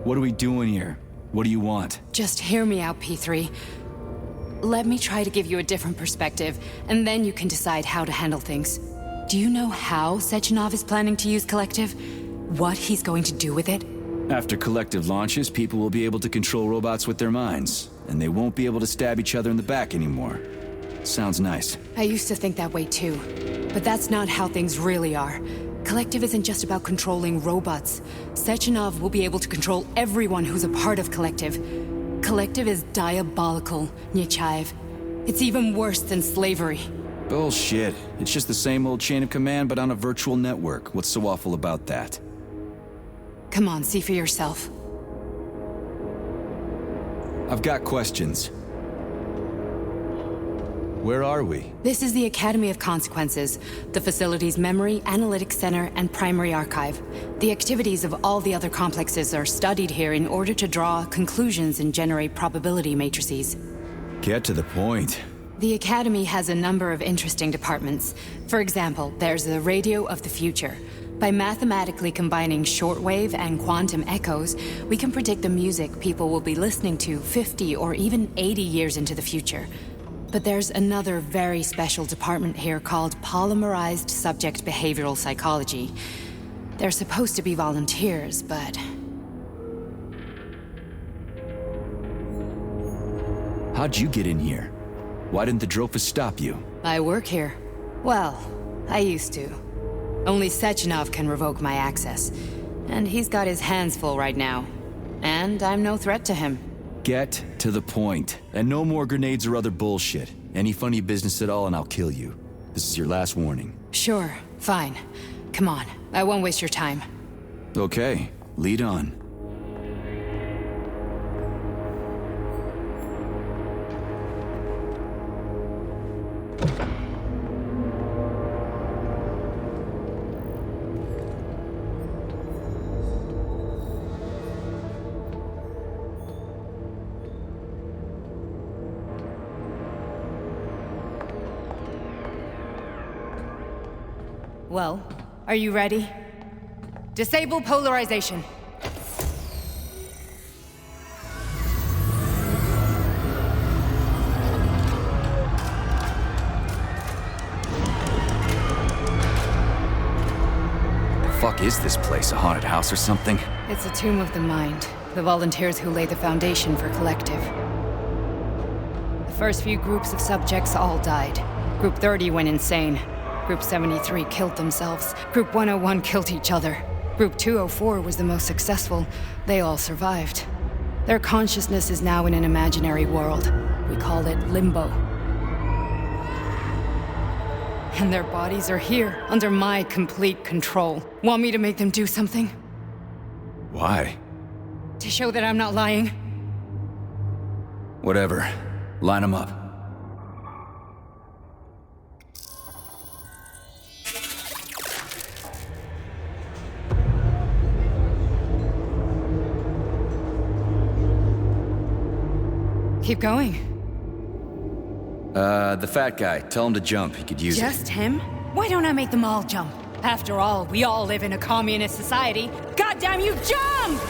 What are we doing here? What do you want? Just hear me out, P3. Let me try to give you a different perspective, and then you can decide how to handle things. Do you know how Sechenov is planning to use Collective? What he's going to do with it? After Collective launches, people will be able to control robots with their minds, and they won't be able to stab each other in the back anymore. Sounds nice. I used to think that way too, but that's not how things really are. Collective isn't just about controlling robots. Sechenov will be able to control everyone who's a part of Collective. Collective is diabolical, Nechayev. It's even worse than slavery. Bullshit. It's just the same old chain of command, but on a virtual network. What's so awful about that? Come on, see for yourself. I've got questions. Where are we? This is the Academy of Consequences, the facility's memory, analytics center, and primary archive. The activities of all the other complexes are studied here in order to draw conclusions and generate probability matrices. Get to the point. The Academy has a number of interesting departments. For example, there's the Radio of the Future. By mathematically combining shortwave and quantum echoes, we can predict the music people will be listening to 50 or even 80 years into the future. But there's another very special department here called Polymerized Subject Behavioral Psychology. They're supposed to be volunteers, but... How'd you get in here? Why didn't the Drofus stop you? I work here. Well, I used to. Only Sechenov can revoke my access. And he's got his hands full right now. And I'm no threat to him. Get to the point. And no more grenades or other bullshit. Any funny business at all and I'll kill you. This is your last warning. Sure, fine. Come on, I won't waste your time. Okay, lead on. Well, are you ready? Disable polarization. The fuck is this place? A haunted house or something? It's a tomb of the mind. The volunteers who lay the foundation for Collective. The first few groups of subjects all died. Group 30 went insane. Group 73 killed themselves. Group 101 killed each other. Group 204 was the most successful. They all survived. Their consciousness is now in an imaginary world. We call it Limbo. And their bodies are here, under my complete control. Want me to make them do something? Why? To show that I'm not lying? Whatever. Line them up. Keep going. The fat guy. Tell him to jump. He could use it. Just him? Why don't I make them all jump? After all, we all live in a communist society. Goddamn you, jump!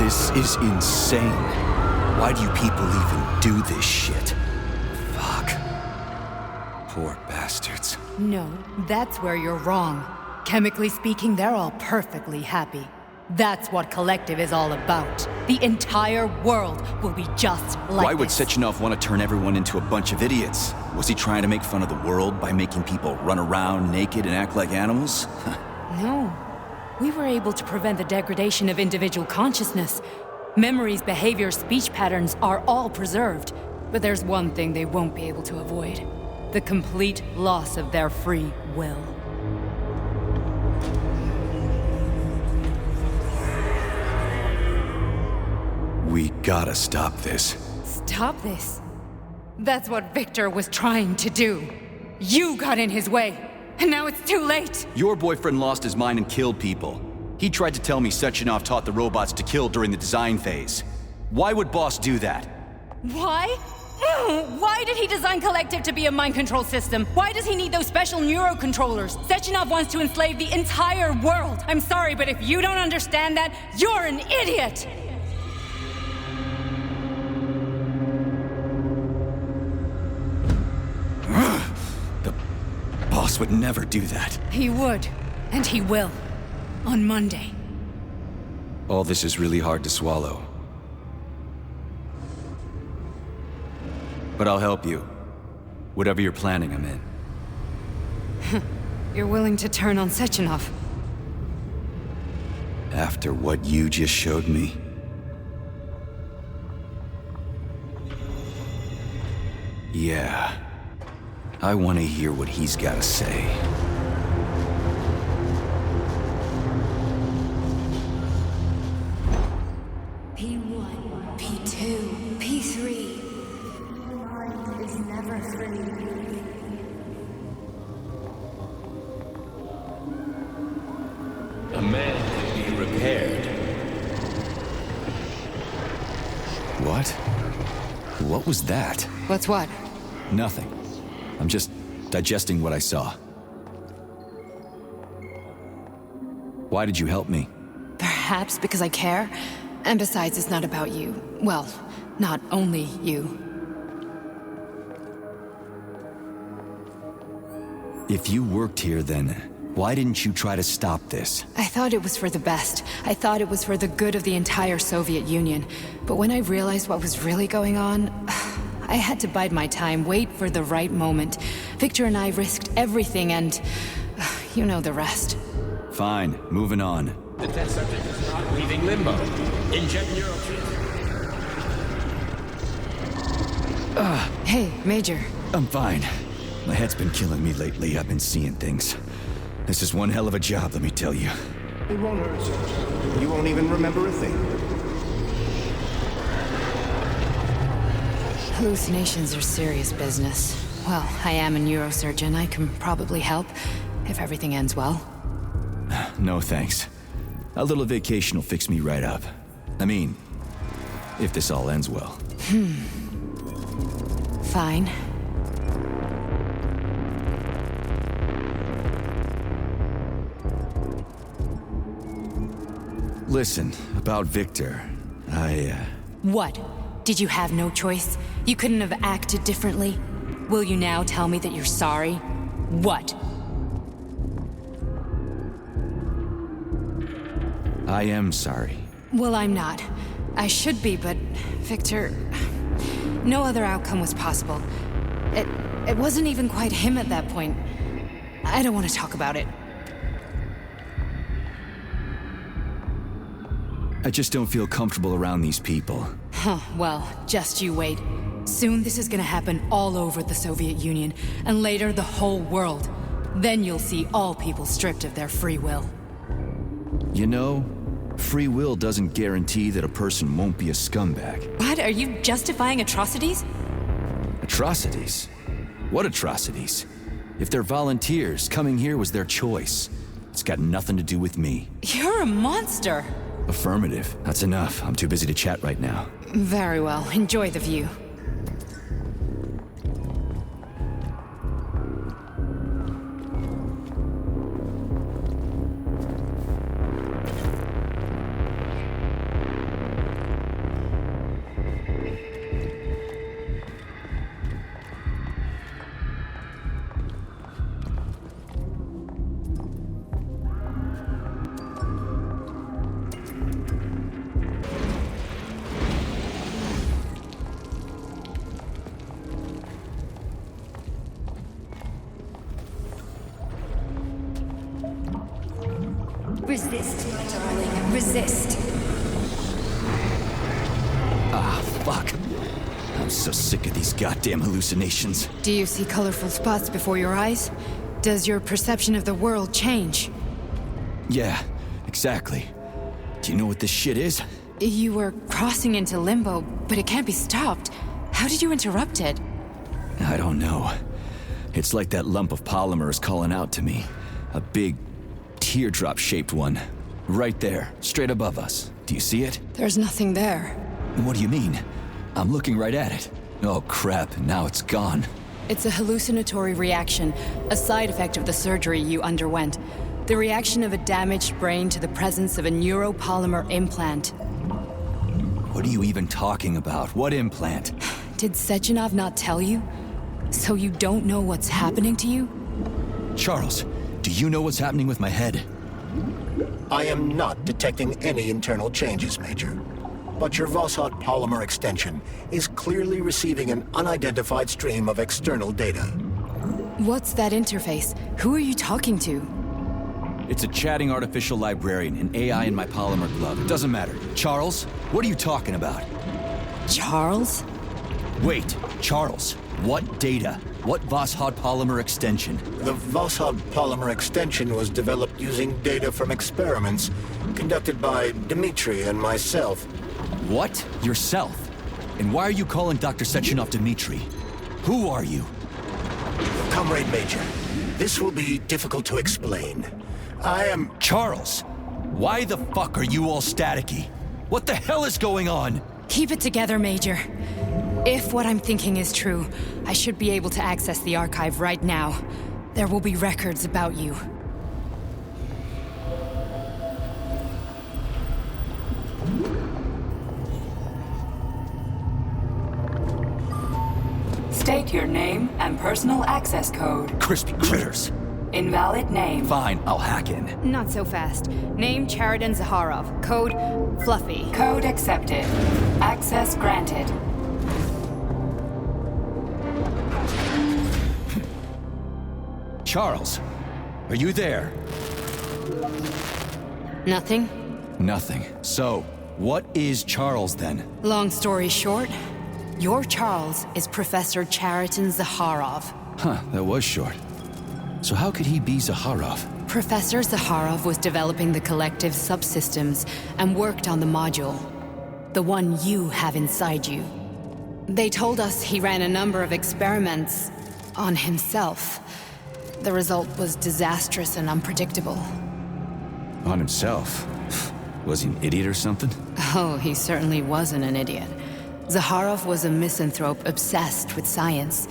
This is insane. Why do you people even do this shit? Fuck. Poor bastards. No, that's where you're wrong. Chemically speaking, they're all perfectly happy. That's what Collective is all about. The entire world will be just like Why would this. Sechenov want to turn everyone into a bunch of idiots? Was he trying to make fun of the world by making people run around naked and act like animals? No. We were able to prevent the degradation of individual consciousness. Memories, behavior, speech patterns are all preserved. But there's one thing they won't be able to avoid. The complete loss of their free will. We gotta stop this. Stop this. That's what Victor was trying to do. You got in his way, and now it's too late. Your boyfriend lost his mind and killed people. He tried to tell me Sechenov taught the robots to kill during the design phase. Why would Boss do that? Why? Why did he design Collective to be a mind control system? Why does he need those special neurocontrollers? Sechenov wants to enslave the entire world. I'm sorry, but if you don't understand that, you're an idiot! The boss would never do that. He would, and he will. On Monday. All this is really hard to swallow. But I'll help you. Whatever you're planning, I'm in. You're willing to turn on Sechenov? After what you just showed me? Yeah. I want to hear what he's got to say. P1, P2, P3. Is never free. A man can be repaired. What? What was that? What's what? Nothing. I'm just digesting what I saw. Why did you help me? Perhaps because I care. And besides, it's not about you. Well, not only you. If you worked here, then why didn't you try to stop this? I thought it was for the best. I thought it was for the good of the entire Soviet Union. But when I realized what was really going on, I had to bide my time, wait for the right moment. Victor and I risked everything and... you know the rest. Fine, moving on. The test subject is not leaving limbo. Inject neurotransmitter. Hey, Major. I'm fine. My head's been killing me lately. I've been seeing things. This is one hell of a job, let me tell you. It won't hurt, Sergeant. You won't even remember a thing. Hallucinations are serious business. Well, I am a neurosurgeon. I can probably help, if everything ends well. No thanks. A little vacation will fix me right up. I mean, if this all ends well. Fine. Listen, about Victor, What? Did you have no choice? You couldn't have acted differently? Will you now tell me that you're sorry? What? I am sorry. Well, I'm not. I should be, but Victor... No other outcome was possible. It wasn't even quite him at that point. I don't want to talk about it. I just don't feel comfortable around these people. Huh, well, just you wait. Soon this is gonna happen all over the Soviet Union, and later the whole world. Then you'll see all people stripped of their free will. You know, free will doesn't guarantee that a person won't be a scumbag. What? Are you justifying atrocities? Atrocities? What atrocities? If they're volunteers, coming here was their choice. It's got nothing to do with me. You're a monster! Affirmative. That's enough. I'm too busy to chat right now. Very well. Enjoy the view. Resist, my darling. Resist. Ah, fuck. I'm so sick of these goddamn hallucinations. Do you see colorful spots before your eyes? Does your perception of the world change? Yeah, exactly. Do you know what this shit is? You were crossing into limbo, but it can't be stopped. How did you interrupt it? I don't know. It's like that lump of polymer is calling out to me. A big, teardrop-shaped one. Right there, straight above us. Do you see it? There's nothing there. What do you mean? I'm looking right at it. Oh crap, now it's gone. It's a hallucinatory reaction, a side effect of the surgery you underwent. The reaction of a damaged brain to the presence of a neuropolymer implant. What are you even talking about? What implant? Did Sechenov not tell you? So you don't know what's happening to you? Charles, do you know what's happening with my head? I am not detecting any internal changes, Major. But your Vossot polymer extension is clearly receiving an unidentified stream of external data. What's that interface? Who are you talking to? It's a chatting artificial librarian, an AI in my polymer glove. It doesn't matter. Charles, what are you talking about? Charles? Wait, Charles, what data? What Vossot polymer extension? The Vossot polymer extension was developed using data from experiments conducted by Dmitri and myself. What? Yourself? And why are you calling Dr. Sechenov Dmitri? Who are you? Comrade Major, this will be difficult to explain. I am... Charles! Why the fuck are you all staticky? What the hell is going on? Keep it together, Major. If what I'm thinking is true, I should be able to access the archive right now. There will be records about you. State your name and personal access code. Crispy critters. Invalid name. Fine, I'll hack in. Not so fast. Name Cheriton Zaharov. Code Fluffy. Code accepted. Access granted. Charles, are you there? Nothing? Nothing. So, what is Charles then? Long story short, your Charles is Professor Cheriton Zaharov. Huh, that was short. So how could he be Zaharov? Professor Zaharov was developing the collective subsystems and worked on the module. The one you have inside you. They told us he ran a number of experiments on himself. The result was disastrous and unpredictable. On himself? Was he an idiot or something? Oh, he certainly wasn't an idiot. Zaharov was a misanthrope obsessed with science.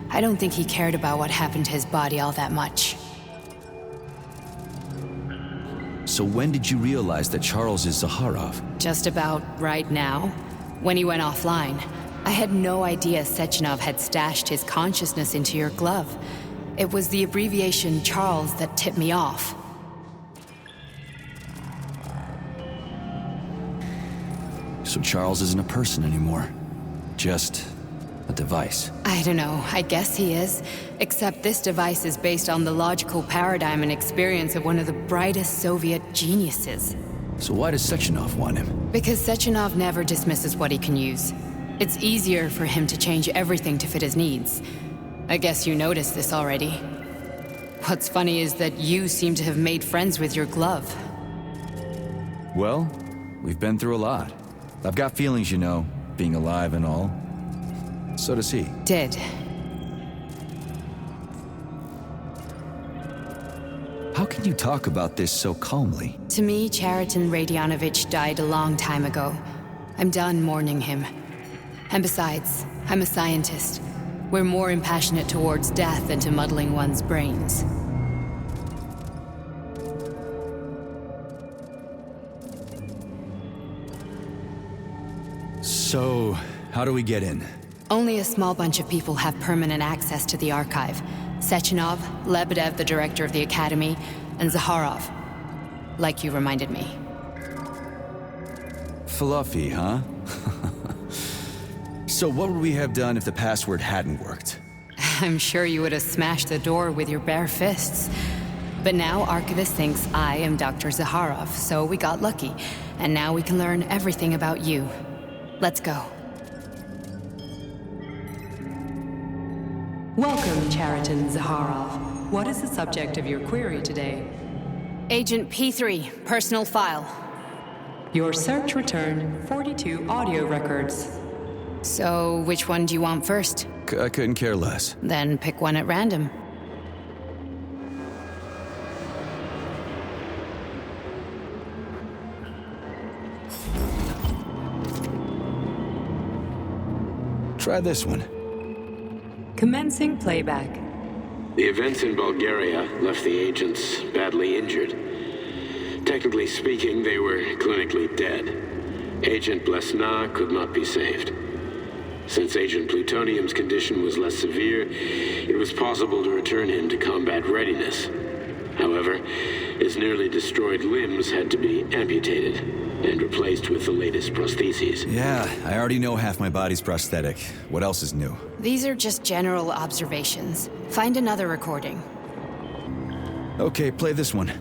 I don't think he cared about what happened to his body all that much. So when did you realize that Charles is Zaharov? Just about right now, when he went offline. I had no idea Sechenov had stashed his consciousness into your glove. It was the abbreviation Charles that tipped me off. So Charles isn't a person anymore. Just a device. I don't know, I guess he is. Except this device is based on the logical paradigm and experience of one of the brightest Soviet geniuses. So why does Sechenov want him? Because Sechenov never dismisses what he can use. It's easier for him to change everything to fit his needs. I guess you noticed this already. What's funny is that you seem to have made friends with your glove. Well, we've been through a lot. I've got feelings, you know, being alive and all. So does he. Did. How can you talk about this so calmly? To me, Cheriton Radionovich died a long time ago. I'm done mourning him. And besides, I'm a scientist. We're more impassionate towards death than to muddling one's brains. So, how do we get in? Only a small bunch of people have permanent access to the archive. Sechenov, Lebedev, the director of the Academy, and Zaharov. Like you reminded me. Fluffy, huh? So what would we have done if the password hadn't worked? I'm sure you would have smashed the door with your bare fists. But now Archivist thinks I am Dr. Zaharov, so we got lucky. And now we can learn everything about you. Let's go. Welcome, Cheriton Zaharov. What is the subject of your query today? Agent P3, personal file. Your search returned 42 audio records. So, which one do you want first? I couldn't care less. Then pick one at random. Try this one. Commencing playback. The events in Bulgaria left the agents badly injured. Technically speaking, they were clinically dead. Agent Blesna could not be saved. Since Agent Plutonium's condition was less severe, it was possible to return him to combat readiness. However, his nearly destroyed limbs had to be amputated and replaced with the latest prostheses. Yeah, I already know half my body's prosthetic. What else is new? These are just general observations. Find another recording. Okay, play this one.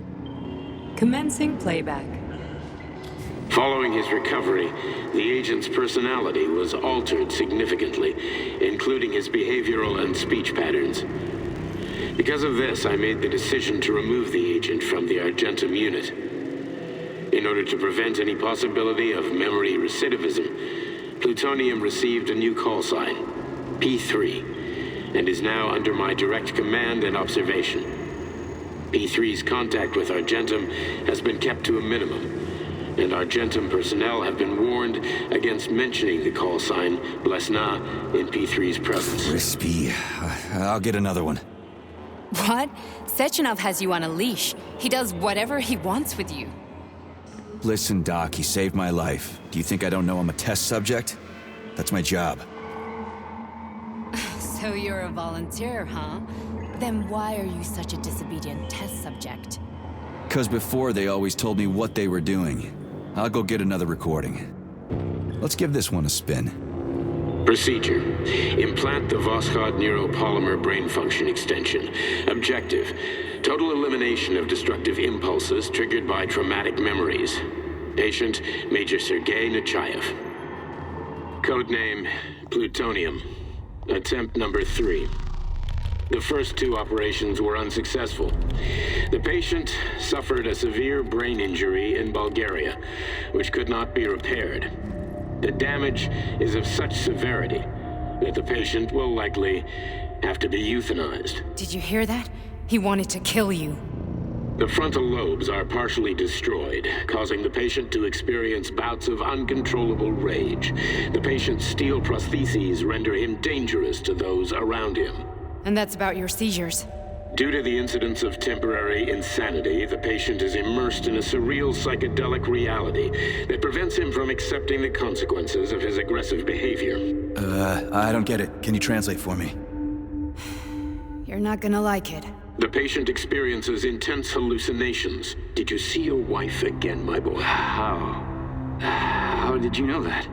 Commencing playback. Following his recovery, the agent's personality was altered significantly, including his behavioral and speech patterns. Because of this, I made the decision to remove the agent from the Argentum unit. In order to prevent any possibility of memory recidivism, Plutonium received a new call sign, P3, and is now under my direct command and observation. P3's contact with Argentum has been kept to a minimum, and Argentum personnel have been warned against mentioning the call sign Blesna in P3's presence. Crispy. I'll get another one. What? Sechenov has you on a leash. He does whatever he wants with you. Listen, Doc, he saved my life. Do you think I don't know I'm a test subject? That's my job. So you're a volunteer, huh? Then why are you such a disobedient test subject? 'Cause before they always told me what they were doing. I'll go get another recording. Let's give this one a spin. Procedure. Implant the Voskhod neuropolymer brain function extension. Objective. Total elimination of destructive impulses triggered by traumatic memories. Patient, Major Sergei Nechayev. Codename, Plutonium. Attempt number 3. The first 2 operations were unsuccessful. The patient suffered a severe brain injury in Bulgaria, which could not be repaired. The damage is of such severity that the patient will likely have to be euthanized. Did you hear that? He wanted to kill you. The frontal lobes are partially destroyed, causing the patient to experience bouts of uncontrollable rage. The patient's steel prostheses render him dangerous to those around him. And that's about your seizures. Due to the incidence of temporary insanity, the patient is immersed in a surreal psychedelic reality that prevents him from accepting the consequences of his aggressive behavior. I don't get it. Can you translate for me? You're not gonna like it. The patient experiences intense hallucinations. Did you see your wife again, my boy? How did you know that?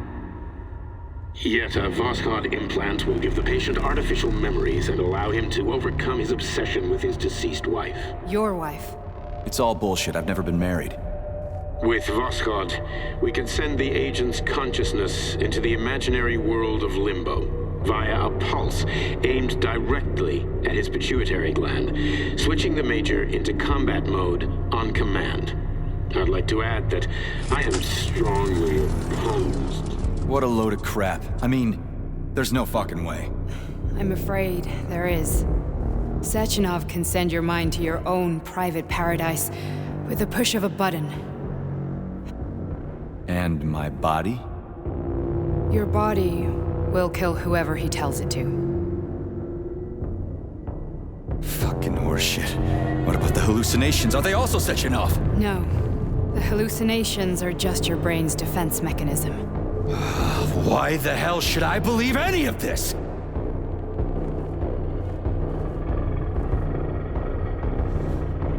Yet a Voskhod implant will give the patient artificial memories and allow him to overcome his obsession with his deceased wife. Your wife. It's all bullshit. I've never been married. With Voskhod, we can send the agent's consciousness into the imaginary world of limbo via a pulse aimed directly at his pituitary gland, switching the Major into combat mode on command. I'd like to add that I am strongly opposed. What a load of crap. I mean, there's no fucking way. I'm afraid there is. Sechenov can send your mind to your own private paradise with the push of a button. And my body? Your body will kill whoever he tells it to. Fucking horseshit. What about the hallucinations? Are they also Sechenov? No. The hallucinations are just your brain's defense mechanism. Why the hell should I believe any of this?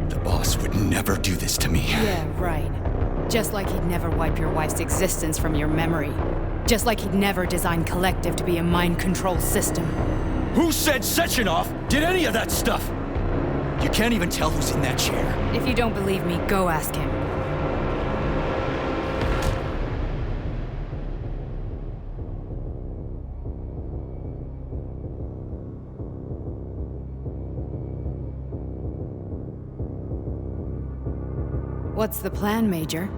The boss would never do this to me. Yeah, right. Just like he'd never wipe your wife's existence from your memory. Just like he'd never design Collective to be a mind control system. Who said Sechenov did any of that stuff? You can't even tell who's in that chair. If you don't believe me, go ask him. What's the plan, Major?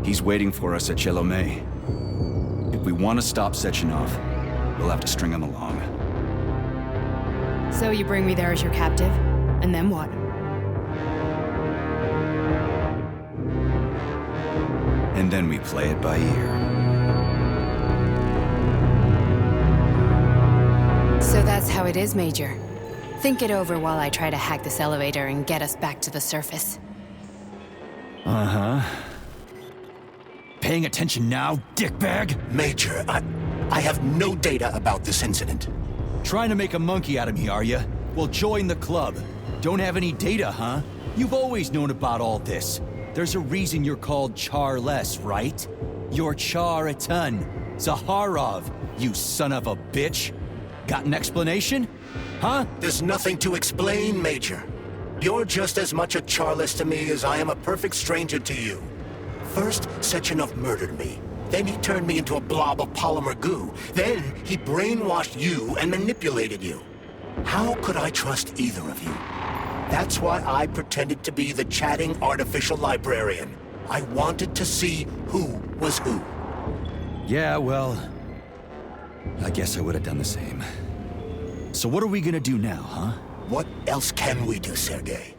He's waiting for us at Chelomey. If we want to stop Sechenov, we'll have to string him along. So you bring me there as your captive, and then what? and then we play it by ear. So that's how it is, Major. Think it over while I try to hack this elevator and get us back to the surface. Uh-huh. Paying attention now, dickbag? Major, I have no data about this incident. Trying to make a monkey out of me, are you? Well, join the club. Don't have any data, huh? You've always known about all this. There's a reason you're called Charless, right? You're Char-a-ton. Zaharov, you son of a bitch. Got an explanation? Huh? There's nothing to explain, Major. You're just as much a Charless to me as I am a perfect stranger to you. First, Sechenov murdered me. Then he turned me into a blob of polymer goo. Then he brainwashed you and manipulated you. How could I trust either of you? That's why I pretended to be the chatting artificial librarian. I wanted to see who was who. Yeah, well, I guess I would have done the same. So what are we gonna do now, huh? What else can we do, Sergei?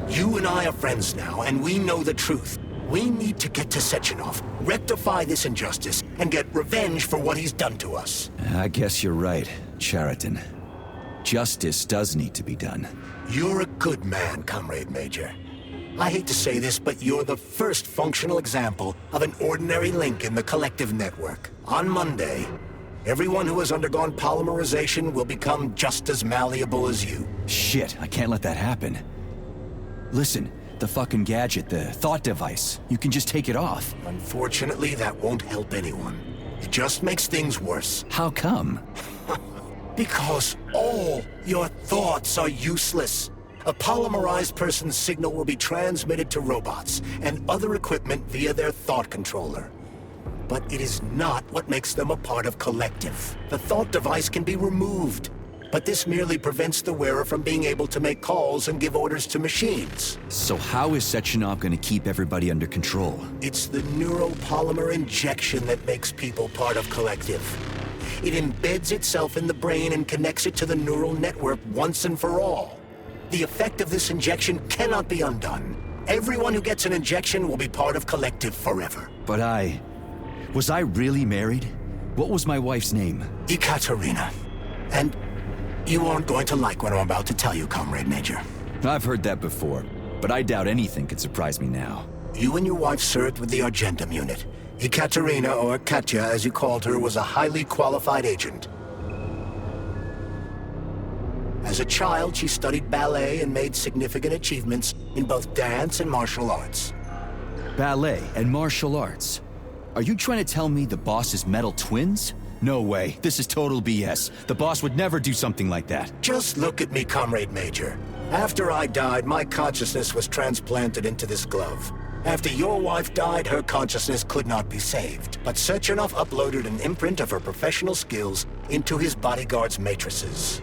You and I are friends now, and we know the truth. We need to get to Sechenov, rectify this injustice, and get revenge for what he's done to us. I guess you're right, Chariton. Justice does need to be done. You're a good man, Comrade Major. I hate to say this, but you're the first functional example of an ordinary link in the collective network. On Monday, everyone who has undergone polymerization will become just as malleable as you. Shit, I can't let that happen. Listen, the fucking gadget, the thought device, you can just take it off. Unfortunately, that won't help anyone. It just makes things worse. How come? Because all your thoughts are useless. A polymerized person's signal will be transmitted to robots and other equipment via their thought controller. But it is not what makes them a part of collective. The thought device can be removed, but this merely prevents the wearer from being able to make calls and give orders to machines. So how is Sechenov gonna keep everybody under control? It's the neuropolymer injection that makes people part of collective. It embeds itself in the brain and connects it to the neural network once and for all. The effect of this injection cannot be undone. Everyone who gets an injection will be part of collective forever. But was I really married? What was my wife's name? Ekaterina. And you aren't going to like what I'm about to tell you, Comrade Major. I've heard that before, but I doubt anything could surprise me now. You and your wife served with the Argentum unit. Ekaterina, or Katya as you called her, was a highly qualified agent. As a child, she studied ballet and made significant achievements in both dance and martial arts. Ballet and martial arts? Are you trying to tell me the boss is metal twins? No way, this is total BS. The boss would never do something like that. Just look at me, Comrade Major. After I died, my consciousness was transplanted into this glove. After your wife died, her consciousness could not be saved. But Sechenov uploaded an imprint of her professional skills into his bodyguard's matrices.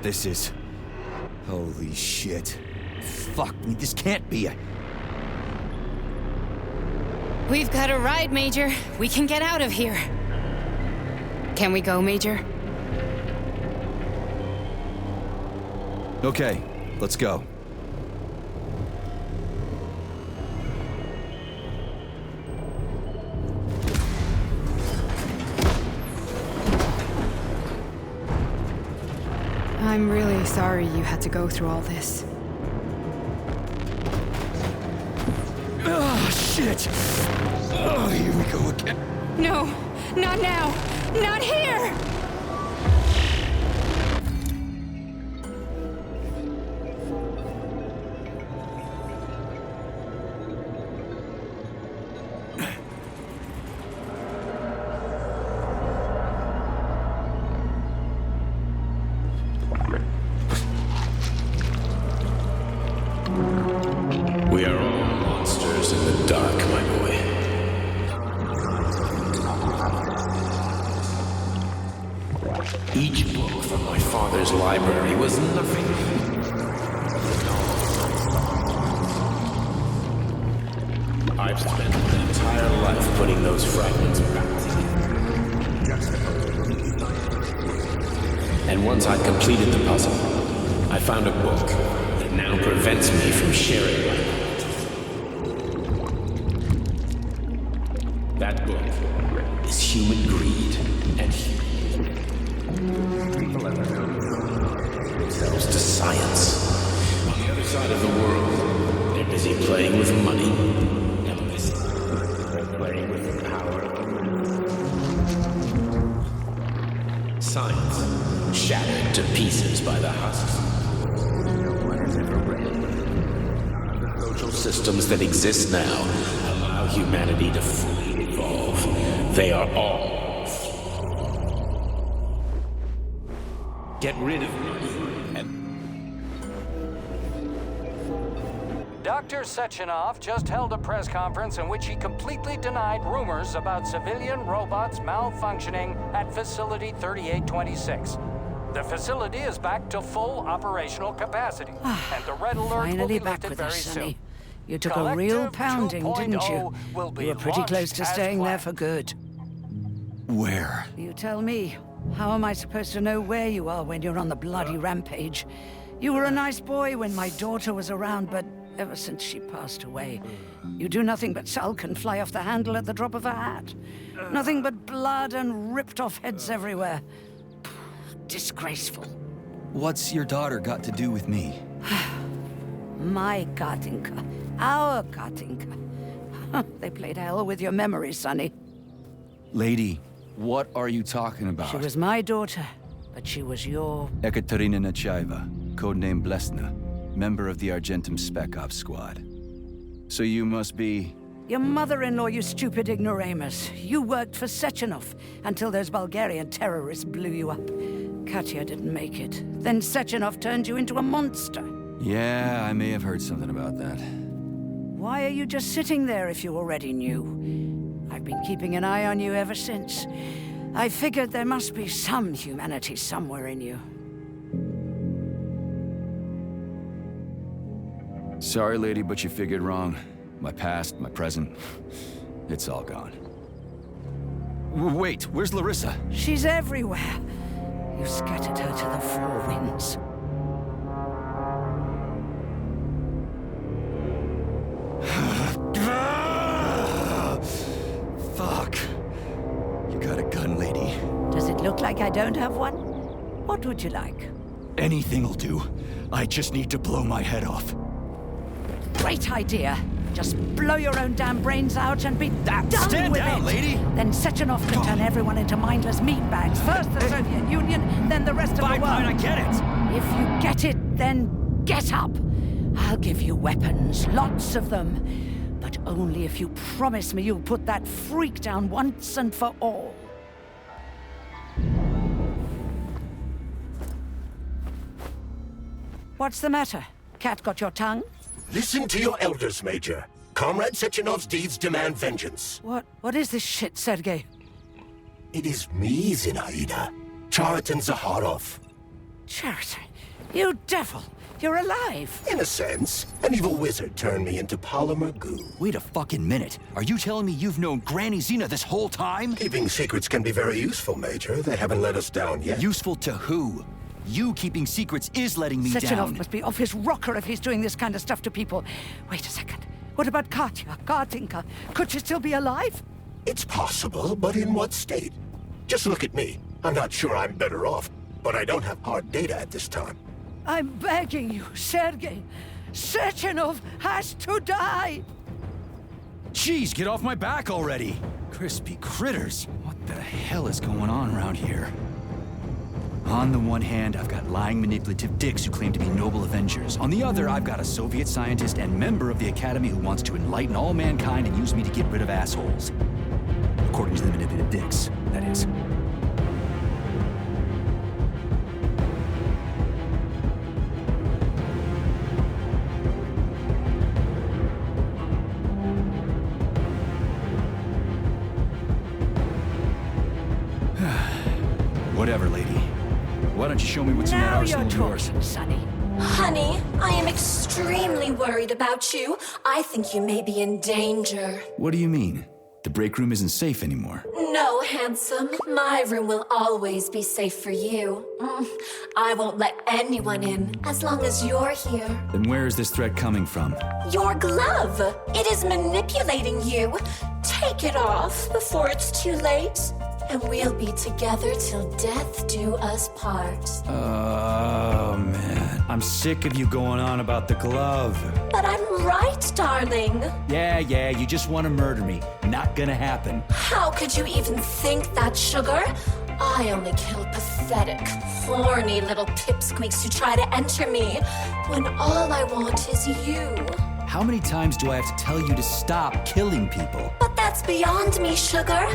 This is... holy shit. Fuck me, this can't be a... We've got a ride, Major. We can get out of here. Can we go, Major? Okay, let's go. I'm really sorry you had to go through all this. Oh, shit! Oh, here we go again. No, not now! Not here! We are all monsters in the dark, my boy. Each book from my father's library was nothing. I've spent an entire life putting those fragments back together. And once I'd completed the puzzle, I found a book that now prevents me from sharing my book is human greed and people have devoted themselves to science. On the other side of the world, they're busy playing with money. Now this they're playing with the power of science, shattered to pieces by the husks. No one has ever read. The social systems that exist now allow humanity to fully evolve. They are all. Get rid of money and Dr. Sechenov just held a press conference in which he completely denied rumors about civilian robots malfunctioning at Facility 3826. The facility is back to full operational capacity, and the red alert will Finally be back lifted with very us, Sonny. soon. You took a real Collective pounding, didn't 2.0 you? will be You were pretty close launched to as staying there planned. for good. Where? You tell me. How am I supposed to know where you are when you're on the bloody rampage? You were a nice boy when my daughter was around, but ever since she passed away, you do nothing but sulk and fly off the handle at the drop of a hat. Nothing but blood and ripped off heads everywhere. Disgraceful. What's your daughter got to do with me? My Katinka. Our Katinka. They played hell with your memory, Sonny. Lady, what are you talking about? She was my daughter, but she was your... Ekaterina Nechaeva, codename Blesna, member of the Argentum Spec Ops squad. So you must be... Your mother-in-law, you stupid ignoramus. You worked for Sechenov until those Bulgarian terrorists blew you up. Katya didn't make it. Then Sechenov turned you into a monster. Yeah, I may have heard something about that. Why are you just sitting there if you already knew? I've been keeping an eye on you ever since. I figured there must be some humanity somewhere in you. Sorry, lady, but you figured wrong. My past, my present, it's all gone. Wait, where's Larissa? She's everywhere. You scattered her to the four winds. Fuck. You got a gun, lady. Does it look like I don't have one? What would you like? Anything'll do. I just need to blow my head off. Great idea. Just blow your own damn brains out and be done Stand with down, it. lady. Then Sechenov can turn everyone into mindless meatbags. First the Soviet Union, then the rest of the world. Fine, I get it. If you get it, then get up. I'll give you weapons, lots of them. But only if you promise me you'll put that freak down once and for all. What's the matter? Cat got your tongue? Listen to your elders, Major. Comrade Sechenov's deeds demand vengeance. What is this shit, Sergei? It is me, Zinaida. Chariton Zaharov. Chariton, you devil! You're alive! In a sense, an evil wizard turned me into polymer goo. Wait a fucking minute. Are you telling me you've known Granny Zena this whole time? Keeping secrets can be very useful, Major. They haven't let us down yet. Useful to who? You keeping secrets is letting me Sechenov down. must be off his rocker if he's doing this kind of stuff to people. Wait a second. What about Katya, Katinka? Could she still be alive? It's possible, but in what state? Just look at me. I'm not sure I'm better off, but I don't have hard data at this time. I'm begging you, Sergei. Sechenov has to die! Jeez, get off my back already! Crispy critters. What the hell is going on around here? On the one hand, I've got lying, manipulative dicks who claim to be noble avengers. On the other, I've got a Soviet scientist and member of the Academy who wants to enlighten all mankind and use me to get rid of assholes. According to the manipulative dicks, that is. Whatever, lady. Why don't you show me what's in that Now arsenal you're of yours? talking, Sonny. Honey, I am extremely worried about you. I think you may be in danger. What do you mean? The break room isn't safe anymore. No, handsome. My room will always be safe for you. I won't let anyone in as long as you're here. Then where is this threat coming from? Your glove. It is manipulating you. Take Take it off before it's too late, and we'll be together till death do us part. Oh, man. I'm sick of you going on about the glove. But I'm right, darling. Yeah, you just want to murder me. Not gonna happen. How could you even think that, sugar? I only kill pathetic, horny little pipsqueaks who try to enter me, when all I want is you. How many times do I have to tell you to stop killing people? But that's beyond me, sugar.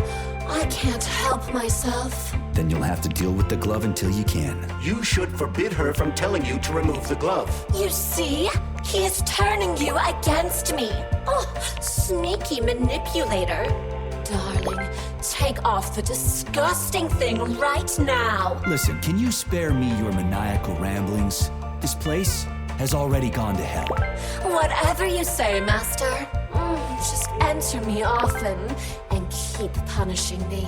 I can't help myself. Then you'll have to deal with the glove until you can. You should forbid her from telling you to remove the glove. You see? He is turning you against me. Oh, sneaky manipulator. Darling, take off the disgusting thing right now. Listen, can you spare me your maniacal ramblings? This place has already gone to hell. Whatever you say, Master. Just enter me often and keep punishing me.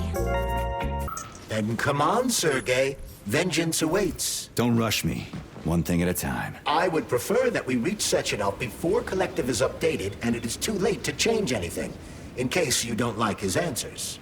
Then come on, Sergei. Vengeance awaits. Don't rush me. One thing at a time. I would prefer that we reach Sechenov before Collective is updated and it is too late to change anything, in case you don't like his answers.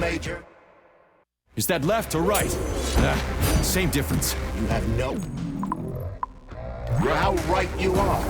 Major. Is that left or right? Same difference. You have no... You're how right you are.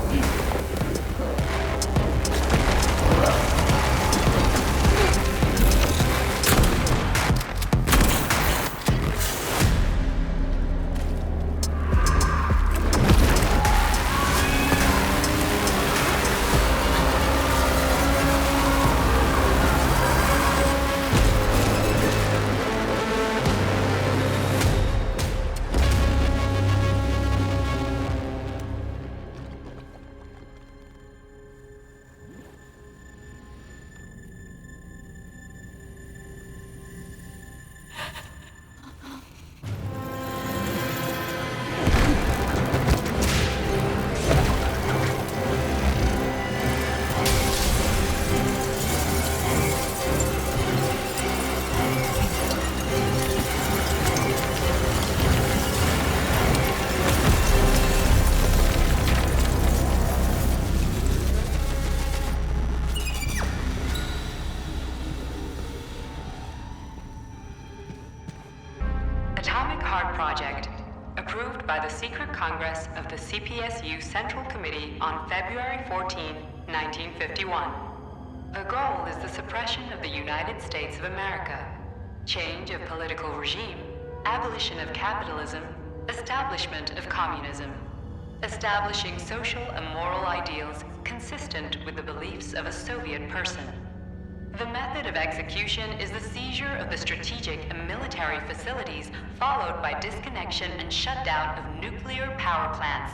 Congress of the CPSU Central Committee on February 14, 1951. The goal is the suppression of the United States of America, change of political regime, abolition of capitalism, establishment of communism, establishing social and moral ideals consistent with the beliefs of a Soviet person. The method of execution is the seizure of the strategic and military facilities, followed by disconnection and shutdown of nuclear power plants.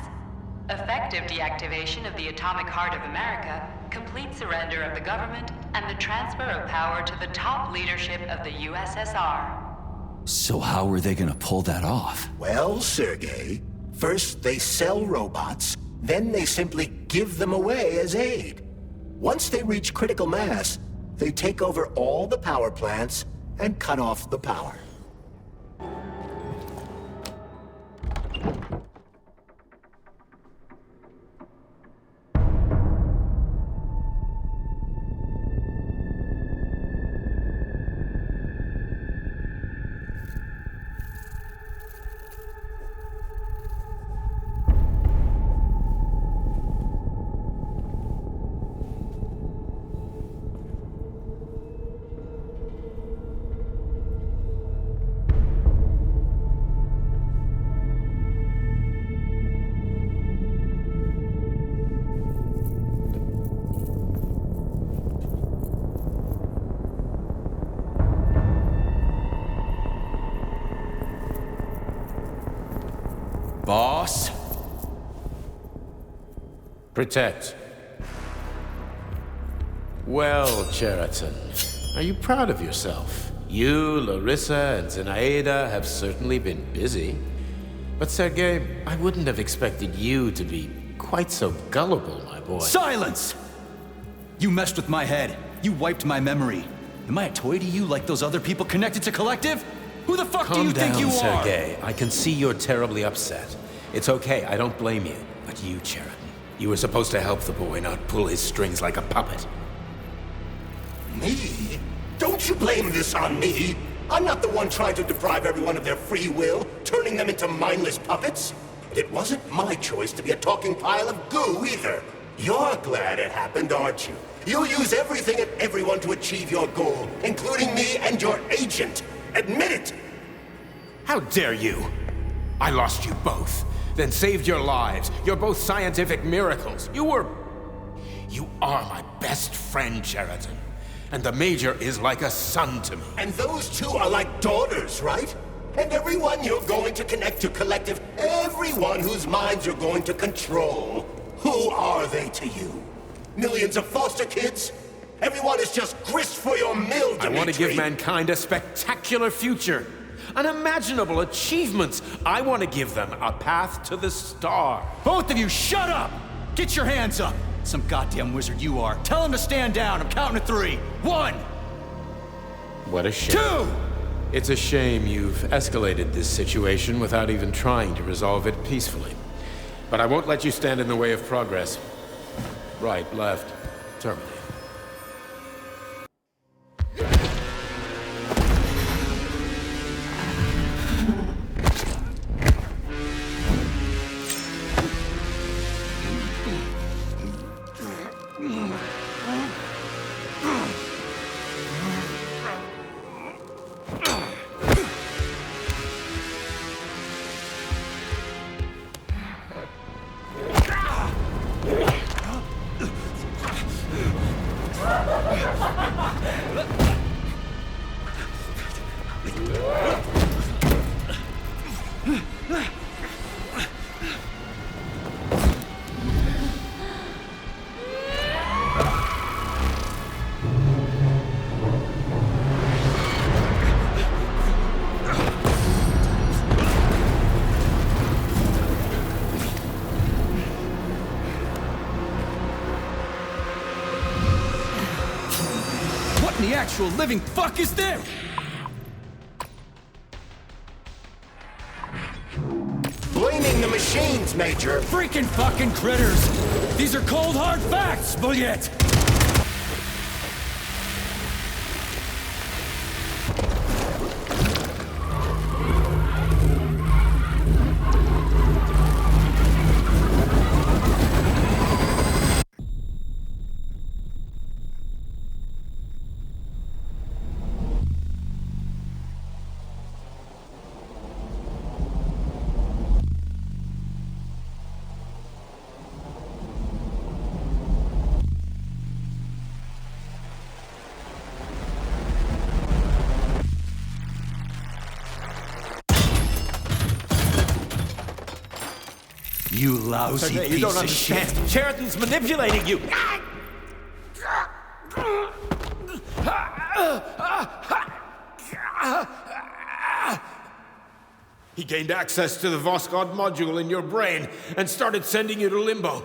Effective deactivation of the atomic heart of America, complete surrender of the government, and the transfer of power to the top leadership of the USSR. So how are they gonna pull that off? Well, Sergei, first they sell robots, then they simply give them away as aid. Once they reach critical mass, they take over all the power plants and cut off the power. Boss? Protect. Well, Cheriton, are you proud of yourself? You, Larissa, and Zenaida have certainly been busy. But Sergei, I wouldn't have expected you to be quite so gullible, my boy. Silence! You messed with my head. You wiped my memory. Am I a toy to you like those other people connected to Collective? Who the fuck do you think you are? Calm down, Sergei. I can see you're terribly upset. It's okay, I don't blame you. But you, Cheriton, you were supposed to help the boy, not pull his strings like a puppet. Me? Don't you blame this on me? I'm not the one trying to deprive everyone of their free will, turning them into mindless puppets. It wasn't my choice to be a talking pile of goo either. You're glad it happened, aren't you? You'll use everything and everyone to achieve your goal, including me and your agent. Admit it! How dare you? I lost you both, then saved your lives. You're both scientific miracles. You are my best friend, Cheriton. And the Major is like a son to me. And those two are like daughters, right? And everyone you're going to connect to Collective, everyone whose minds you're going to control, who are they to you? Millions of foster kids? Everyone is just grist for your mill, Dimitri. I want to give mankind a spectacular future. Unimaginable achievements. I want to give them a path to the star. Both of you, shut up! Get your hands up! Some goddamn wizard you are. Tell him to stand down. I'm counting to 3. 1! What a shame. 2! It's a shame you've escalated this situation without even trying to resolve it peacefully. But I won't let you stand in the way of progress. Right, left, terminate. What in the actual living fuck is this? Blaming the machines, Major. Freaking fucking critters! These are cold hard facts, Bullet! You lousy Sergei, piece you don't of understand. shit. Cheriton's manipulating you. He gained access to the Voskhod module in your brain and started sending you to Limbo.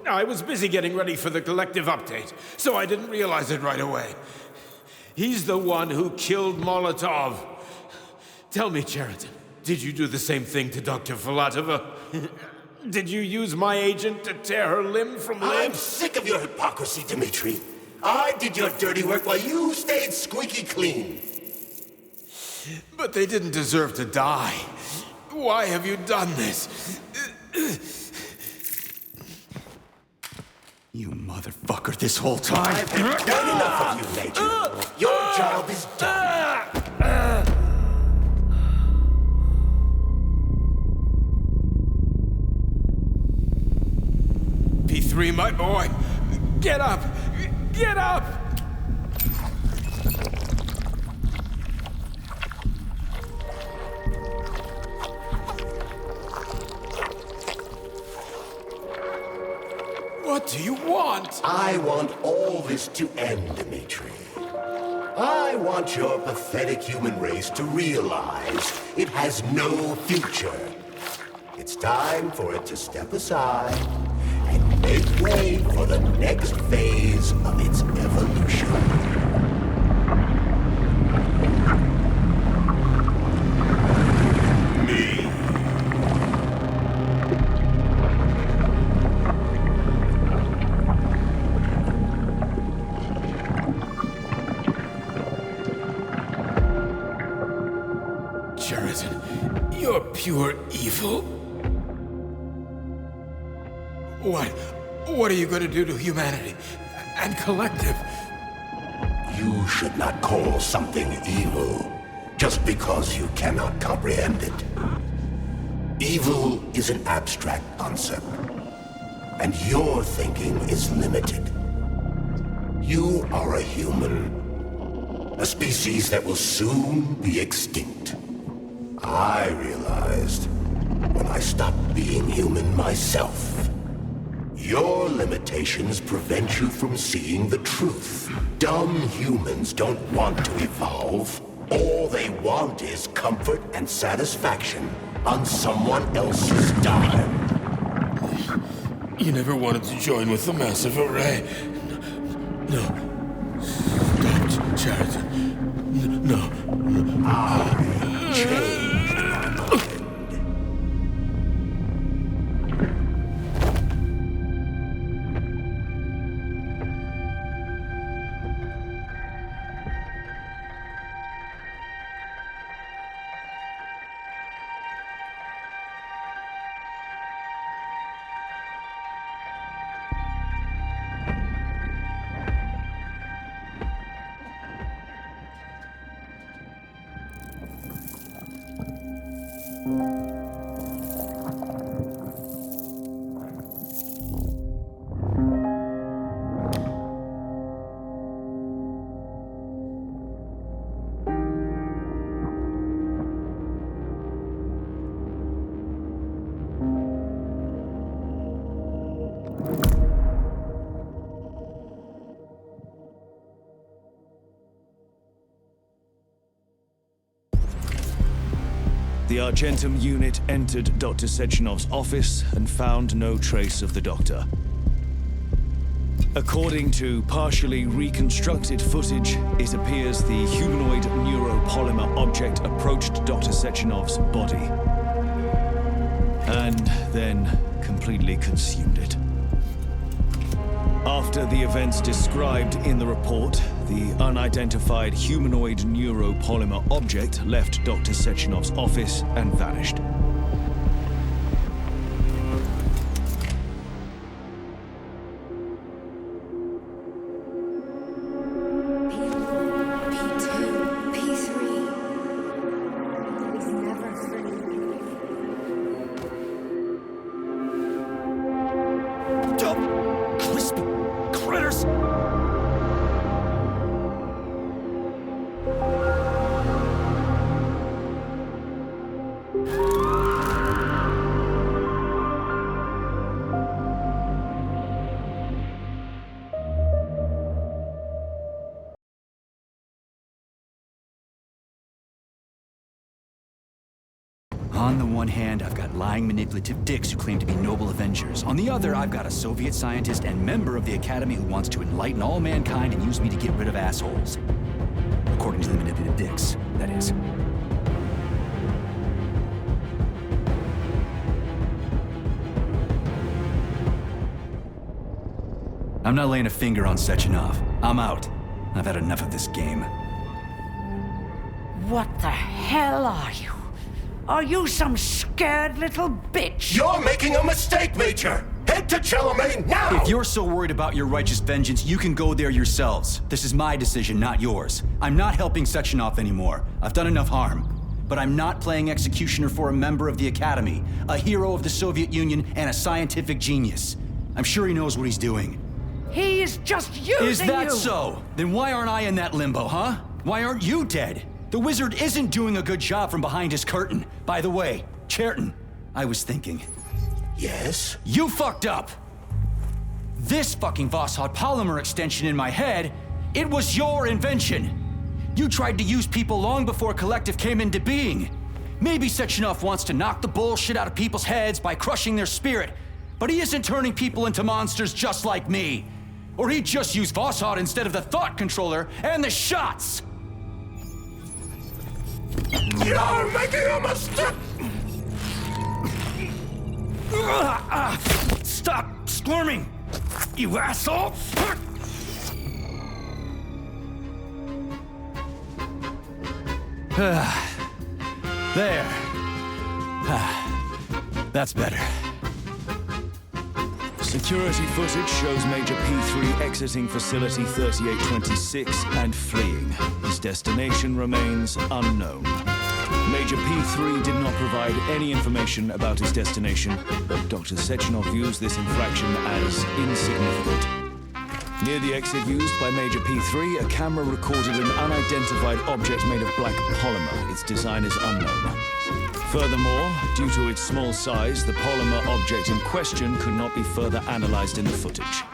I was busy getting ready for the Collective update, so I didn't realize it right away. He's the one who killed Molotov. Tell me, Cheriton, did you do the same thing to Dr. Filatova? Did you use my agent to tear her limb from limb? I'm sick of your hypocrisy, Dimitri. I did your dirty work while you stayed squeaky clean. But they didn't deserve to die. Why have you done this? You motherfucker this whole time. I've had enough of you, Major. Your job is done. P3, my boy. Get up! Get up! What do you want? I want all this to end, Dimitri. I want your pathetic human race to realize it has no future. It's time for it to step aside and make way for the next phase of its evolution. Me. Sheridan, you're pure evil. What are you going to do to humanity and collective? You should not call something evil just because you cannot comprehend it. Evil is an abstract concept, and your thinking is limited. You are a human, a species that will soon be extinct. I realized when I stopped being human myself. Your limitations prevent you from seeing the truth. Dumb humans don't want to evolve. All they want is comfort and satisfaction on someone else's dime. You never wanted to join with the massive array. No. Stop, Sheridan. No. I changed my mind. The Argentum unit entered Dr. Sechenov's office and found no trace of the doctor. According to partially reconstructed footage, it appears the humanoid neuropolymer object approached Dr. Sechenov's body and then completely consumed it. After the events described in the report, the unidentified humanoid neuropolymer object left Dr. Sechenov's office and vanished. On the one hand, I've got lying, manipulative dicks who claim to be noble avengers. On the other, I've got a Soviet scientist and member of the Academy who wants to enlighten all mankind and use me to get rid of assholes. According to the manipulative dicks, that is. I'm not laying a finger on Sechenov. I'm out. I've had enough of this game. What the hell are you? Are you some scared little bitch? You're making a mistake, Major! Head to Chalamet now! If you're so worried about your righteous vengeance, you can go there yourselves. This is my decision, not yours. I'm not helping Sechenov anymore. I've done enough harm. But I'm not playing executioner for a member of the Academy, a hero of the Soviet Union, and a scientific genius. I'm sure he knows what he's doing. He is just using you! Is that so? Then why aren't I in that limbo, huh? Why aren't you dead? The wizard isn't doing a good job from behind his curtain. By the way, Cherton, I was thinking. Yes? You fucked up! This fucking Voskhod polymer extension in my head, it was your invention! You tried to use people long before Collective came into being. Maybe Sechenov wants to knock the bullshit out of people's heads by crushing their spirit, but he isn't turning people into monsters just like me. Or he'd just use Voskhod instead of the thought controller and the shots! You're making a mistake! Stop squirming, you asshole! There. That's better. Security footage shows Major P3 exiting Facility 3826 and fleeing. His destination remains unknown. Major P3 did not provide any information about his destination, but Dr. Sechenov views this infraction as insignificant. Near the exit used by Major P3, a camera recorded an unidentified object made of black polymer. Its design is unknown. Furthermore, due to its small size, the polymer object in question could not be further analyzed in the footage.